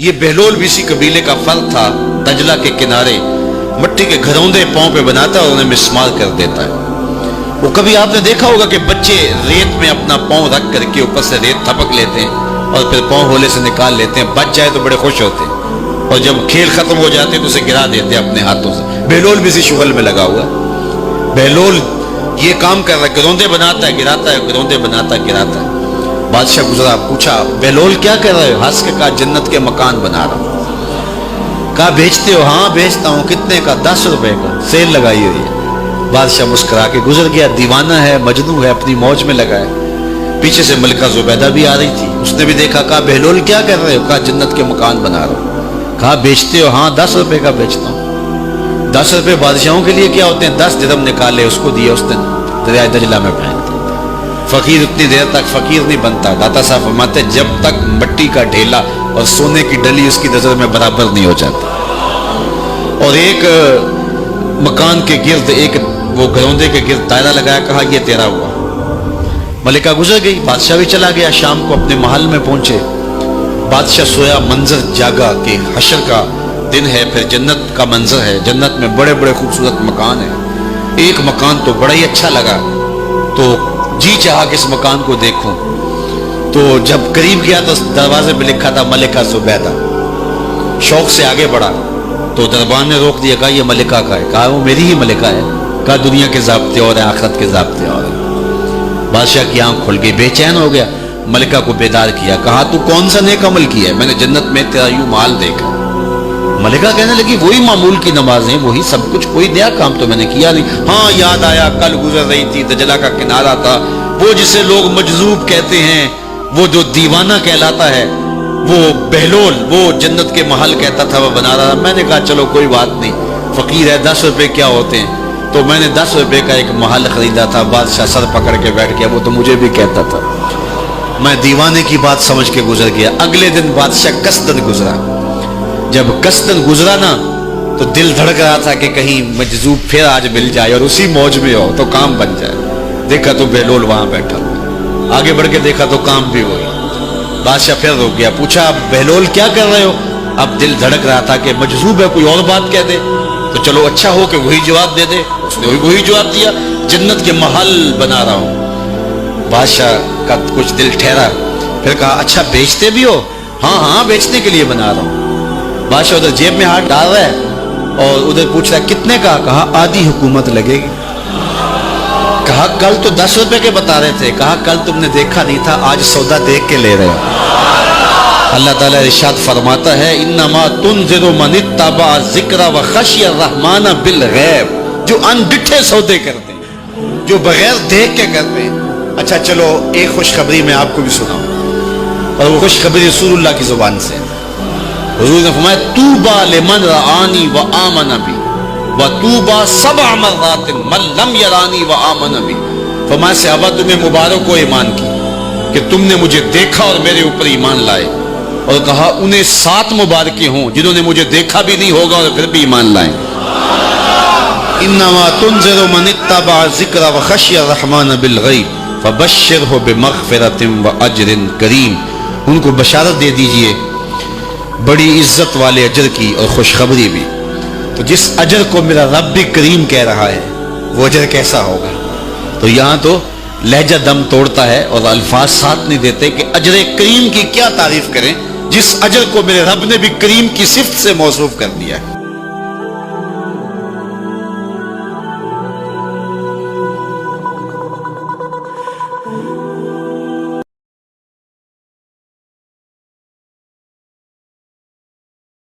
یہ بہلول بھی اسی قبیلے کا فرد تھا، دجلہ کے کنارے مٹی کے گھروندے پاؤں پہ بناتا ہے اور انہیں مسمار کر دیتا ہے۔ وہ کبھی آپ نے دیکھا ہوگا کہ بچے ریت میں اپنا پاؤں رکھ کر کے اوپر سے ریت تھپک لیتے ہیں اور پھر پاؤں ہولے سے نکال لیتے ہیں، بچ جائے تو بڑے خوش ہوتے ہیں، اور جب کھیل ختم ہو جاتے ہیں تو اسے گرا دیتے ہیں اپنے ہاتھوں سے۔ بہلول بھی اسی شغل میں لگا ہوا ہے۔ بہلول یہ کام کر رہا ہے، گروندے بناتا ہے گراتا ہے، گروندے بناتا ہے گراتا ہے۔ بادشاہ گزرا، پوچھا بہلول کیا کر رہے ہو؟ ہنس کے کہا جنت کے مکان بنا رہا ہوں۔ کہا بیچتے ہو؟ ہاں بیچتا ہوں۔ کتنے کا؟ 10 روپے کا، سیل لگائی ہوئی ہے۔ بادشاہ مسکرا کے گزر گیا، دیوانہ ہے، مجنوں ہے، اپنی موج میں لگا ہے۔ پیچھے سے ملکہ زبیدہ بھی آ رہی تھی، اس نے بھی دیکھا، کہا بہلول کیا کر رہے ہو؟ کہا جنت کے مکان بنا رہا ہوں۔ کہا بیچتے ہو؟ ہاں 10 روپے کا بیچتا ہوں۔ 10 روپے بادشاہوں کے لیے کیا ہوتے ہیں؟ 10 درہم نکالے، اس کو دیے، اس نے دریائے دجلہ میں پھینک دیا۔ فقیر اتنی دیر تک فقیر نہیں بنتا، داتا صاحب فرماتے جب تک مٹی کا ڈھیلا اور سونے کی ڈلی اس کی نظر میں برابر نہیں ہو جاتا۔ اور ایک مکان کے گرد، ایک وہ گروندے کے گرد دائرہ لگایا، کہا یہ تیرا ہوا۔ ملکہ گزر گئی، بادشاہ بھی چلا گیا۔ شام کو اپنے محل میں پہنچے، بادشاہ سویا، منظر جاگا کہ حشر کا دن ہے، پھر جنت کا منظر ہے، جنت میں بڑے بڑے خوبصورت مکان ہیں۔ ایک مکان تو بڑا ہی اچھا لگا، تو جی چاہا کہ اس مکان کو دیکھوں۔ تو جب قریب گیا تو دروازے پہ لکھا تھا ملکہ زبیدہ۔ شوق سے آگے بڑھا تو دربان نے روک دیا، کہا یہ ملکہ کا ہے؟ کہا وہ میری ہی ملکہ ہے۔ کہا دنیا کے ضابطے اور ہیں، آخرت کے ضابطے اور ہیں۔ بادشاہ کی آنکھ کھل گئی، بے چین ہو گیا، ملکہ کو بیدار کیا، کہا تو کون سا نیک عمل کیا ہے؟ میں نے جنت میں تیرا یوں مال دیکھا۔ ملکہ کہنے لگی وہی معمول کی نمازیں، وہی سب کچھ، کوئی نیا کام تو میں نے کیا نہیں۔ ہاں یاد آیا، کل گزر رہی تھی، دجلہ کا کنارہ تھا، وہ جسے لوگ مجذوب کہتے ہیں، وہ جو دیوانہ کہلاتا ہے، وہ بہلول، وہ جنت کے محل کہتا تھا، وہ بنا رہا۔ میں نے کہا چلو کوئی بات نہیں، فقیر ہے، 10 روپے کیا ہوتے ہیں، تو میں نے 10 روپے کا ایک محل خریدا تھا۔ بادشاہ سر پکڑ کے بیٹھ گیا، وہ تو مجھے بھی کہتا تھا۔ میں دیوانے کی بات سمجھ کے گزر گیا۔ اگلے دن بادشاہ قصدن گزرا۔ جب قصدن گزرا نا تو دل دھڑک رہا تھا کہ کہیں مجذوب پھر آج مل جائے اور اسی موج میں ہو تو کام بن جائے۔ دیکھا تو بہلول وہاں بیٹھا، آگے بڑھ کے دیکھا تو کام بھی ہوئی۔ بادشاہ پھر رک گیا، پوچھا بہلول کیا کر رہے ہو؟ اب دل دھڑک رہا تھا کہ مجذوب ہے، کوئی اور بات کہہ دے تو چلو اچھا ہو کہ وہی جواب دے دے۔ اس نے وہی جواب دیا، جنت کے محل بنا رہا ہوں۔ بادشاہ کا کچھ دل ٹھہرا، پھر کہا اچھا بیچتے بھی ہو؟ ہاں ہاں بیچنے کے لیے بنا رہا ہوں۔ بادشاہ ادھر جیب میں ہاتھ ڈال رہا ہے اور ادھر پوچھ رہا ہے کتنے کا؟ کہا آدھی حکومت لگے گی۔ کہا کل تو 10 روپے کے بتا رہے تھے۔ کہا کل تم نے دیکھا نہیں تھا، آج سودا دیکھ کے لے رہے ہو۔ اللہ تعالیٰ ارشاد فرماتا ہے انما تنذر من اتبع الذکر وخشی الرحمن بالغیب، جو ان ڈٹھے سودے کرتے ہیں، جو بغیر دیکھ کے کرتے ہیں۔ اچھا چلو ایک خوشخبری میں آپ کو بھی سناؤں، اور وہ خوشخبری رسول اللہ کی زبان سے۔ حضور نے فرمایا طوبی لمن رآنی وآمن بی وطوبی 7 مرات من لم یرانی وآمن بی۔ فرمایا صحابہ تمہیں مبارک ہو ایمان کی کہ تم نے مجھے دیکھا اور میرے اوپر ایمان لائے، اور کہا انہیں 7 مبارکیں ہوں جنہوں نے مجھے دیکھا بھی نہیں ہوگا اور پھر بھی ایمان لائیں۔ انما تنذر من اتبع الذکر وخشی الرحمن بالغیب فبشرہ بمغفرۃ واجر کریم۔ ان کو بشارت دے دیجئے بڑی عزت والے اجر کی اور خوشخبری بھی۔ تو جس اجر کو میرا رب بھی کریم کہہ رہا ہے وہ اجر کیسا ہوگا؟ تو یہاں تو لہجہ دم توڑتا ہے اور الفاظ ساتھ نہیں دیتے کہ اجر کریم کی کیا تعریف کریں جس اجر کو میرے رب نے بھی کریم کی صفت سے موصوف کر دیا ہے۔